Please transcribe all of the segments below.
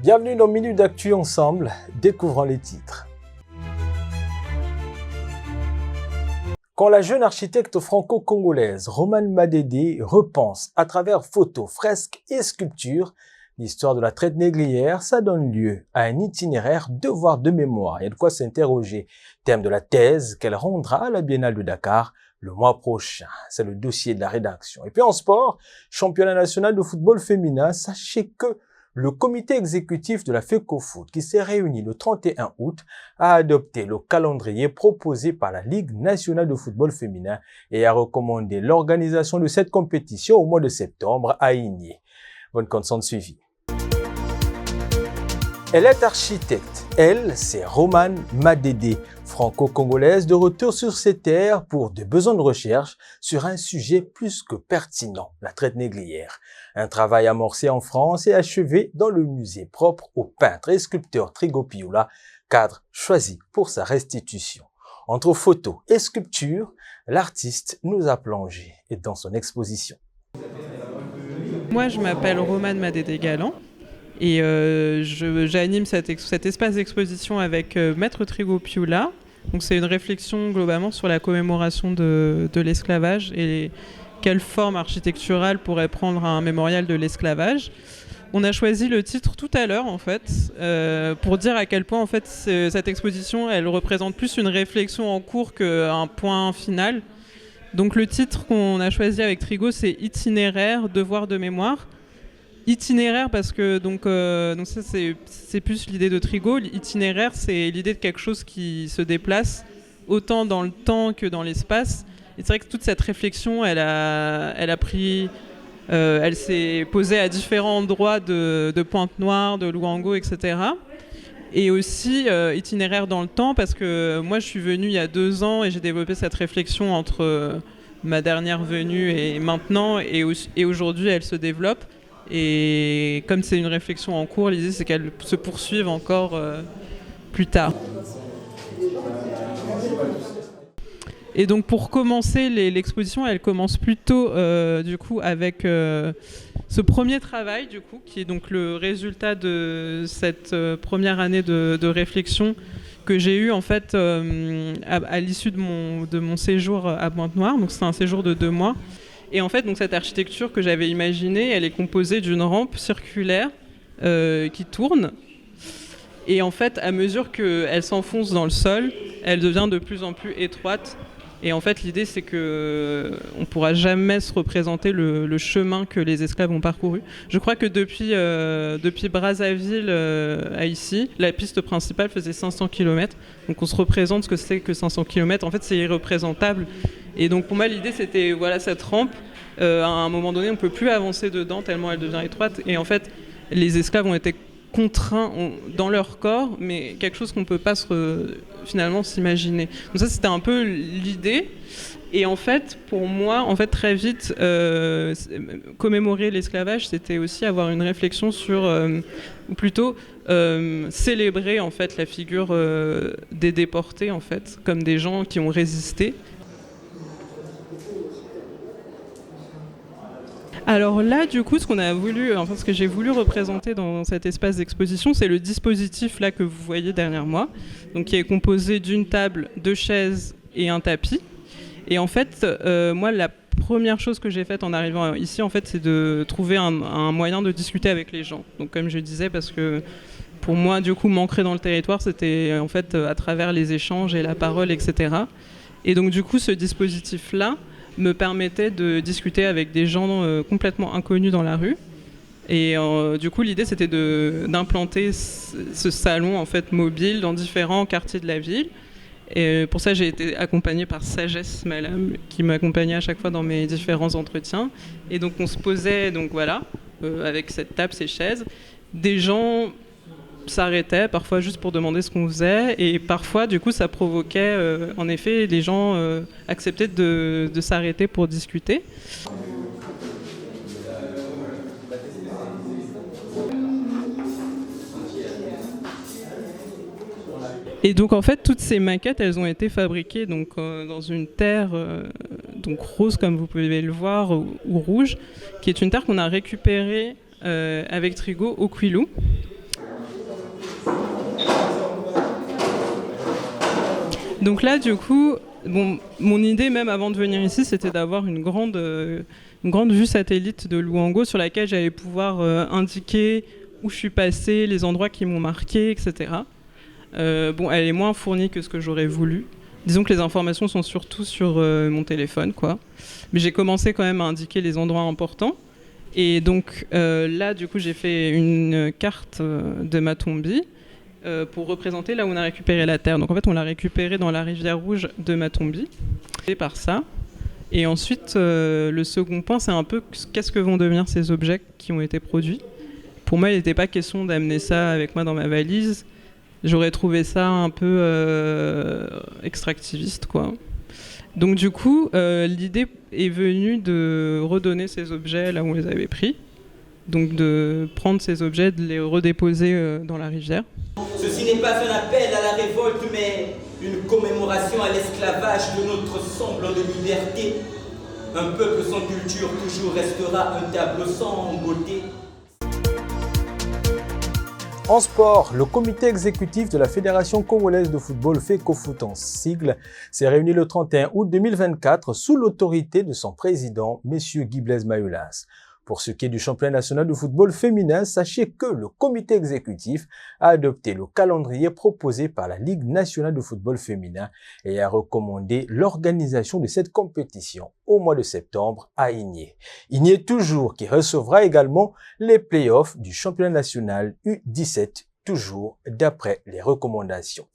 Bienvenue dans Minute d'Actu ensemble, découvrons les titres. Quand la jeune architecte franco-congolaise Romane Madede repense à travers photos, fresques et sculptures l'histoire de la traite négrière, ça donne lieu à un itinéraire devoir de mémoire. Il y a de quoi s'interroger. Thème de la thèse qu'elle rendra à la Biennale de Dakar le mois prochain. C'est le dossier de la rédaction. Et puis en sport, championnat national de football féminin, sachez que le comité exécutif de la FECOFOOT, qui s'est réuni le 31 août, a adopté le calendrier proposé par la Ligue nationale de football féminin et a recommandé l'organisation de cette compétition au mois de septembre à Igné. Bonne conscience suivie. Elle est architecte. Elle, c'est Romane Madede, franco-congolaise de retour sur ses terres pour des besoins de recherche sur un sujet plus que pertinent, la traite négrière. Un travail amorcé en France et achevé dans le musée propre au peintre et sculpteur Trigo Pioula, cadre choisi pour sa restitution. Entre photos et sculptures, l'artiste nous a plongé dans son exposition. Moi, je m'appelle Romane Madede Galan. Et j'anime cet espace d'exposition avec Maître Trigo Pioula. Donc c'est une réflexion globalement sur la commémoration de l'esclavage et quelle forme architecturale pourrait prendre un mémorial de l'esclavage. On a choisi le titre tout à l'heure en fait pour dire à quel point en fait cette exposition elle représente plus une réflexion en cours qu'un point final. Donc le titre qu'on a choisi avec Trigo c'est Itinéraire, devoir de mémoire. Itinéraire parce que donc ça c'est plus l'idée de Trigo. L'itinéraire c'est l'idée de quelque chose qui se déplace autant dans le temps que dans l'espace. Et c'est vrai que toute cette réflexion elle s'est posée à différents endroits de Pointe-Noire, de Louango, etc. Et aussi itinéraire dans le temps parce que moi je suis venue il y a 2 ans et j'ai développé cette réflexion entre ma dernière venue et maintenant et aujourd'hui elle se développe. Et comme c'est une réflexion en cours, l'idée c'est qu'elle se poursuive encore plus tard. Et donc pour commencer l'exposition, elle commence plutôt du coup avec ce premier travail du coup qui est donc le résultat de cette première année de réflexion que j'ai eu en fait à l'issue de mon séjour à Pointe-Noire. Donc c'est un séjour de 2 mois. Et en fait, donc, cette architecture que j'avais imaginée, elle est composée d'une rampe circulaire qui tourne. Et en fait, à mesure qu'elle s'enfonce dans le sol, elle devient de plus en plus étroite. Et en fait, l'idée, c'est qu'on ne pourra jamais se représenter le chemin que les esclaves ont parcouru. Je crois que depuis Brazzaville à ici, la piste principale faisait 500 km. Donc on se représente ce que c'est que 500 km. En fait, c'est irreprésentable. Et donc pour moi, l'idée, c'était cette rampe. À un moment donné, on ne peut plus avancer dedans tellement elle devient étroite. Et en fait, les esclaves ont été contraints dans leur corps, mais quelque chose qu'on ne peut pas finalement s'imaginer. Donc ça, c'était un peu l'idée. Et en fait, pour moi, très vite, commémorer l'esclavage, c'était aussi avoir une réflexion sur, ou plutôt célébrer en fait la figure des déportés en fait, comme des gens qui ont résisté. Alors là, du coup, ce que j'ai voulu représenter dans cet espace d'exposition, c'est le dispositif là que vous voyez derrière moi, donc qui est composé d'une table, 2 chaises et un tapis. Et en fait, moi, la première chose que j'ai faite en arrivant ici, en fait, c'est de trouver un moyen de discuter avec les gens. Donc, comme je disais, parce que pour moi, du coup, m'ancrer dans le territoire, c'était en fait à travers les échanges et la parole, etc. Et donc, du coup, ce dispositif-là me permettait de discuter avec des gens complètement inconnus dans la rue. Et du coup, l'idée, c'était d'implanter ce salon en fait, mobile dans différents quartiers de la ville. Et pour ça, j'ai été accompagnée par Sagesse Malam, qui m'accompagnait à chaque fois dans mes différents entretiens. Et donc, on se posait avec cette table, ces chaises. Des gens s'arrêtaient parfois juste pour demander ce qu'on faisait et parfois du coup ça provoquait en effet les gens acceptaient de s'arrêter pour discuter. Et donc en fait toutes ces maquettes elles ont été fabriquées donc dans une terre donc rose comme vous pouvez le voir ou rouge qui est une terre qu'on a récupérée avec Trigo au Kwilu. Donc là, du coup, bon, mon idée même avant de venir ici, c'était d'avoir une grande vue satellite de Luango sur laquelle j'allais pouvoir indiquer où je suis passée, les endroits qui m'ont marqué, etc. Bon, elle est moins fournie que ce que j'aurais voulu. Disons que les informations sont surtout sur mon téléphone, quoi. Mais j'ai commencé quand même à indiquer les endroits importants. Et donc là, du coup, j'ai fait une carte de Matombi pour représenter là où on a récupéré la terre. Donc en fait, on l'a récupérée dans la rivière rouge de Matombi. Et par ça. Et ensuite, le second point, c'est un peu qu'est-ce que vont devenir ces objets qui ont été produits. Pour moi, il n'était pas question d'amener ça avec moi dans ma valise. J'aurais trouvé ça un peu extractiviste, quoi. Donc du coup, l'idée est venue de redonner ces objets là où on les avait pris. Donc de prendre ces objets, de les redéposer dans la rivière. Ceci n'est pas un appel à la révolte, mais une commémoration à l'esclavage de notre semblant de liberté. Un peuple sans culture toujours restera un tableau sans beauté. En sport, le comité exécutif de la Fédération congolaise de football FECOFOOT en sigle s'est réuni le 31 août 2024 sous l'autorité de son président, M. Guy Blaise Mayoulas. Pour ce qui est du championnat national de football féminin, sachez que le comité exécutif a adopté le calendrier proposé par la Ligue nationale de football féminin et a recommandé l'organisation de cette compétition au mois de septembre à Igné. Igné toujours qui recevra également les playoffs du championnat national U17, toujours d'après les recommandations.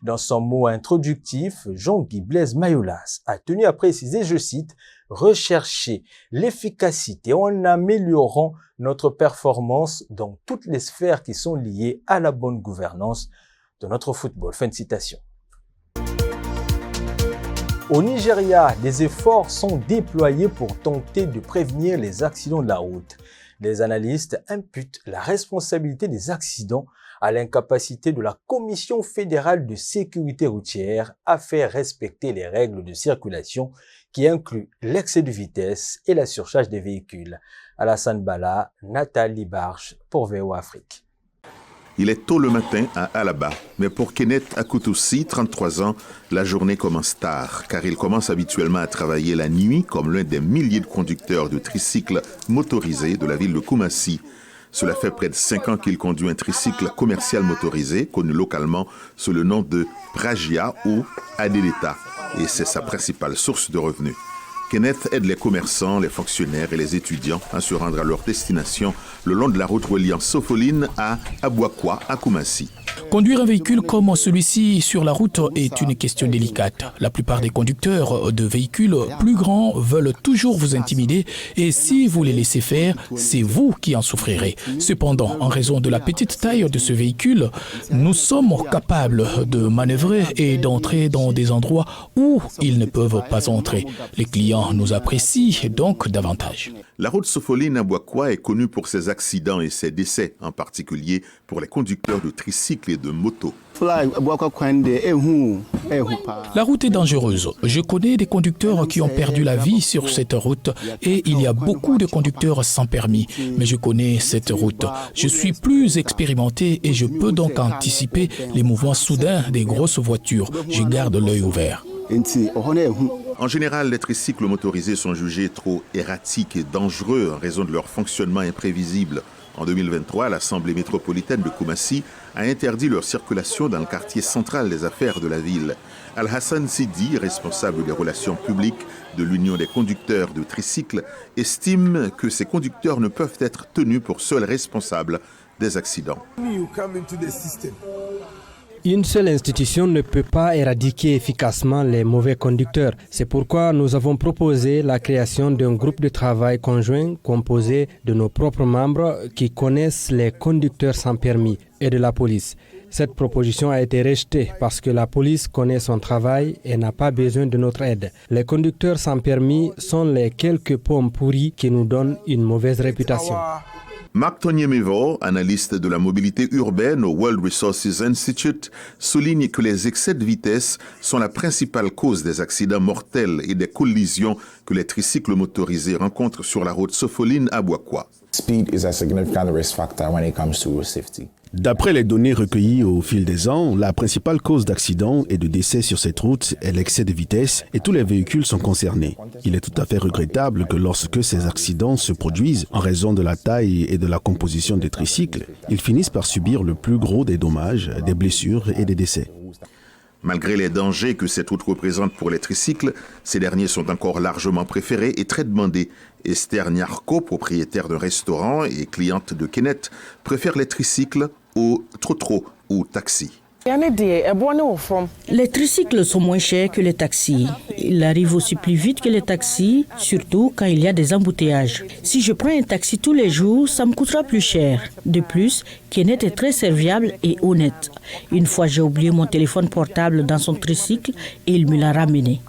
Dans son mot introductif, Jean-Guy Blaise Mayoulas a tenu à préciser, je cite, « Rechercher l'efficacité en améliorant notre performance dans toutes les sphères qui sont liées à la bonne gouvernance de notre football. » Fin de citation. Au Nigeria, des efforts sont déployés pour tenter de prévenir les accidents de la route. Les analystes imputent la responsabilité des accidents à l'incapacité de la Commission fédérale de sécurité routière à faire respecter les règles de circulation qui incluent l'excès de vitesse et la surcharge des véhicules. Alassane Bala, Nathalie Barche pour VO Afrique. Il est tôt le matin à Alaba, mais pour Kenneth Akutussi, 33 ans, la journée commence tard, car il commence habituellement à travailler la nuit comme l'un des milliers de conducteurs de tricycles motorisés de la ville de Koumassi. Cela fait près de 5 ans qu'il conduit un tricycle commercial motorisé, connu localement sous le nom de Pragia ou Adeleta, et c'est sa principale source de revenus. Kenneth aide les commerçants, les fonctionnaires et les étudiants à se rendre à leur destination le long de la route reliant Sofoline à Abouakwa, à Koumassi. Conduire un véhicule comme celui-ci sur la route est une question délicate. La plupart des conducteurs de véhicules plus grands veulent toujours vous intimider et si vous les laissez faire, c'est vous qui en souffrirez. Cependant, en raison de la petite taille de ce véhicule, nous sommes capables de manœuvrer et d'entrer dans des endroits où ils ne peuvent pas entrer. Les clients nous apprécient donc davantage. La route Sofoline à Abouakwa est connue pour ses accidents et ses décès, en particulier pour les conducteurs de tricycles et de motos. La route est dangereuse. Je connais des conducteurs qui ont perdu la vie sur cette route et il y a beaucoup de conducteurs sans permis. Mais je connais cette route. Je suis plus expérimenté et je peux donc anticiper les mouvements soudains des grosses voitures. Je garde l'œil ouvert. En général, les tricycles motorisés sont jugés trop erratiques et dangereux en raison de leur fonctionnement imprévisible. En 2023, l'Assemblée métropolitaine de Koumassi a interdit leur circulation dans le quartier central des affaires de la ville. Al-Hassan Sidi, responsable des relations publiques de l'Union des conducteurs de tricycles, estime que ces conducteurs ne peuvent être tenus pour seuls responsables des accidents. Une seule institution ne peut pas éradiquer efficacement les mauvais conducteurs. C'est pourquoi nous avons proposé la création d'un groupe de travail conjoint composé de nos propres membres qui connaissent les conducteurs sans permis et de la police. Cette proposition a été rejetée parce que la police connaît son travail et n'a pas besoin de notre aide. Les conducteurs sans permis sont les quelques pommes pourries qui nous donnent une mauvaise réputation. Marc Tonyemevor, analyste de la mobilité urbaine au World Resources Institute, souligne que les excès de vitesse sont la principale cause des accidents mortels et des collisions que les tricycles motorisés rencontrent sur la route Sofoline à Abouakwa. Speed is a significant risk factor when it comes to road safety. D'après les données recueillies au fil des ans, la principale cause d'accidents et de décès sur cette route est l'excès de vitesse et tous les véhicules sont concernés. Il est tout à fait regrettable que lorsque ces accidents se produisent en raison de la taille et de la composition des tricycles, ils finissent par subir le plus gros des dommages, des blessures et des décès. Malgré les dangers que cette route représente pour les tricycles, ces derniers sont encore largement préférés et très demandés. Esther Nyarko, propriétaire d'un restaurant et cliente de Kenneth, préfère les tricycles aux trotro ou taxis. Les tricycles sont moins chers que les taxis. Ils arrivent aussi plus vite que les taxis, surtout quand il y a des embouteillages. Si je prends un taxi tous les jours, ça me coûtera plus cher. De plus, Kenneth est très serviable et honnête. Une fois, j'ai oublié mon téléphone portable dans son tricycle et il me l'a ramené.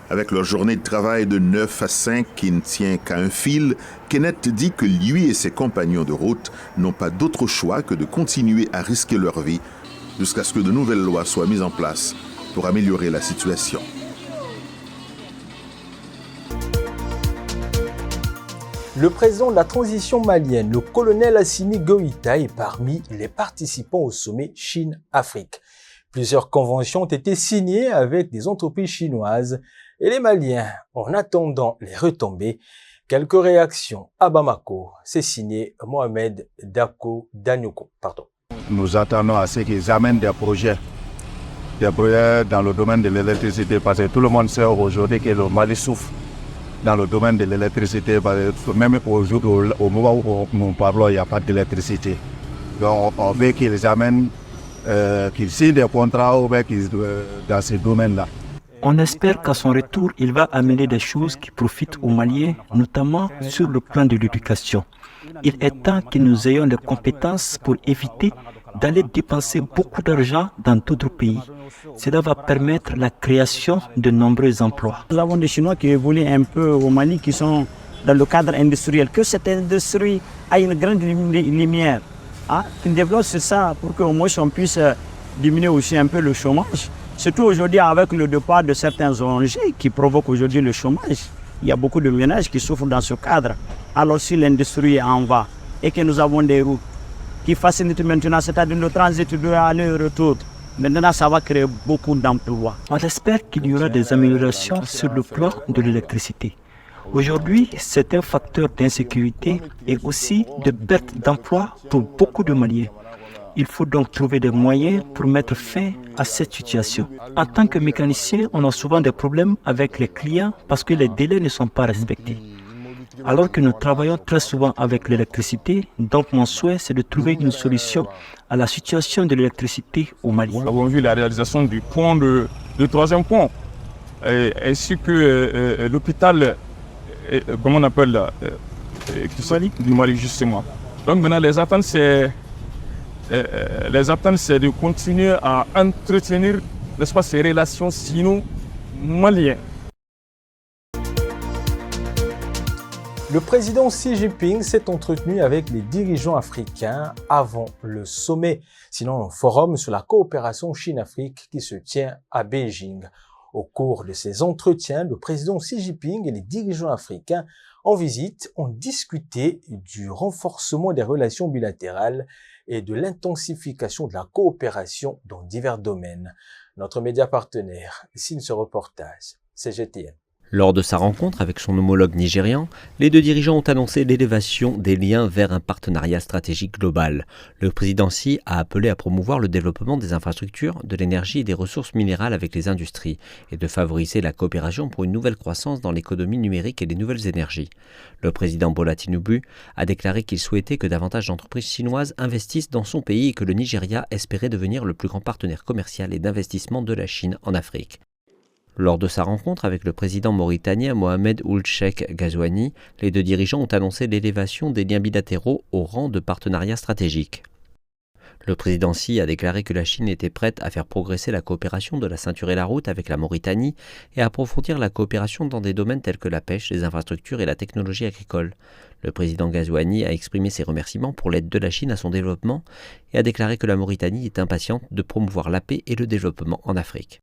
Avec leur journée de travail de 9 à 5 qui ne tient qu'à un fil, Kenneth dit que lui et ses compagnons de route n'ont pas d'autre choix que de continuer à risquer leur vie jusqu'à ce que de nouvelles lois soient mises en place pour améliorer la situation. Le président de la transition malienne, le colonel Assimi Goïta, est parmi les participants au sommet Chine-Afrique. Plusieurs conventions ont été signées avec des entreprises chinoises et les Maliens, en attendant les retombées, quelques réactions à Bamako. C'est signé Mohamed Dako Danyoko. Nous attendons à ce qu'ils amènent des projets dans le domaine de l'électricité, parce que tout le monde sait aujourd'hui que le Mali souffre dans le domaine de l'électricité. Même aujourd'hui, au moment où nous parlons, il n'y a pas d'électricité. Donc on veut qu'ils amènent, qu'ils signent des contrats dans ce domaine-là. On espère qu'à son retour, il va amener des choses qui profitent aux Maliens, notamment sur le plan de l'éducation. Il est temps que nous ayons les compétences pour éviter d'aller dépenser beaucoup d'argent dans d'autres pays. Cela va permettre la création de nombreux emplois. Nous avons des Chinois qui évoluent un peu au Mali, qui sont dans le cadre industriel. Que cette industrie a une grande lumière, qu'ils développent ça pour qu'au moins on puisse diminuer aussi un peu le chômage. Surtout aujourd'hui avec le départ de certains ONG qui provoquent aujourd'hui le chômage. Il y a beaucoup de ménages qui souffrent dans ce cadre. Alors si l'industrie en va et que nous avons des routes qui facilitent maintenant, c'est-à-dire le transit de aller et retour, maintenant ça va créer beaucoup d'emplois. On espère qu'il y aura des améliorations sur le plan de l'électricité. Aujourd'hui, c'est un facteur d'insécurité et aussi de perte d'emploi pour beaucoup de Maliens. Il faut donc trouver des moyens pour mettre fin à cette situation. En tant que mécanicien, on a souvent des problèmes avec les clients parce que les délais ne sont pas respectés. Alors que nous travaillons très souvent avec l'électricité, donc mon souhait c'est de trouver une solution à la situation de l'électricité au Mali. Nous avons vu la réalisation du pont, du troisième pont, ainsi que l'hôpital, comment on appelle du Mali justement. Donc maintenant les attentes c'est de continuer à entretenir, n'est-ce pas, ces relations sino-maliennes. Le président Xi Jinping s'est entretenu avec les dirigeants africains avant le sommet, sinon un forum sur la coopération Chine-Afrique qui se tient à Beijing. Au cours de ces entretiens, le président Xi Jinping et les dirigeants africains en visite ont discuté du renforcement des relations bilatérales et de l'intensification de la coopération dans divers domaines. Notre média partenaire signe ce reportage, c'est GTN. Lors de sa rencontre avec son homologue nigérian, les deux dirigeants ont annoncé l'élévation des liens vers un partenariat stratégique global. Le président Xi a appelé à promouvoir le développement des infrastructures, de l'énergie et des ressources minérales avec les industries et de favoriser la coopération pour une nouvelle croissance dans l'économie numérique et les nouvelles énergies. Le président Bola Tinubu a déclaré qu'il souhaitait que davantage d'entreprises chinoises investissent dans son pays et que le Nigeria espérait devenir le plus grand partenaire commercial et d'investissement de la Chine en Afrique. Lors de sa rencontre avec le président mauritanien Mohamed Ould Cheikh Ghazouani, les deux dirigeants ont annoncé l'élévation des liens bilatéraux au rang de partenariat stratégique. Le président Xi a déclaré que la Chine était prête à faire progresser la coopération de la ceinture et la route avec la Mauritanie et à approfondir la coopération dans des domaines tels que la pêche, les infrastructures et la technologie agricole. Le président Ghazouani a exprimé ses remerciements pour l'aide de la Chine à son développement et a déclaré que la Mauritanie est impatiente de promouvoir la paix et le développement en Afrique.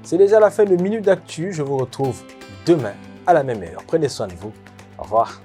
C'est déjà la fin de Minute d'Actu. Je vous retrouve demain à la même heure. Prenez soin de vous. Au revoir.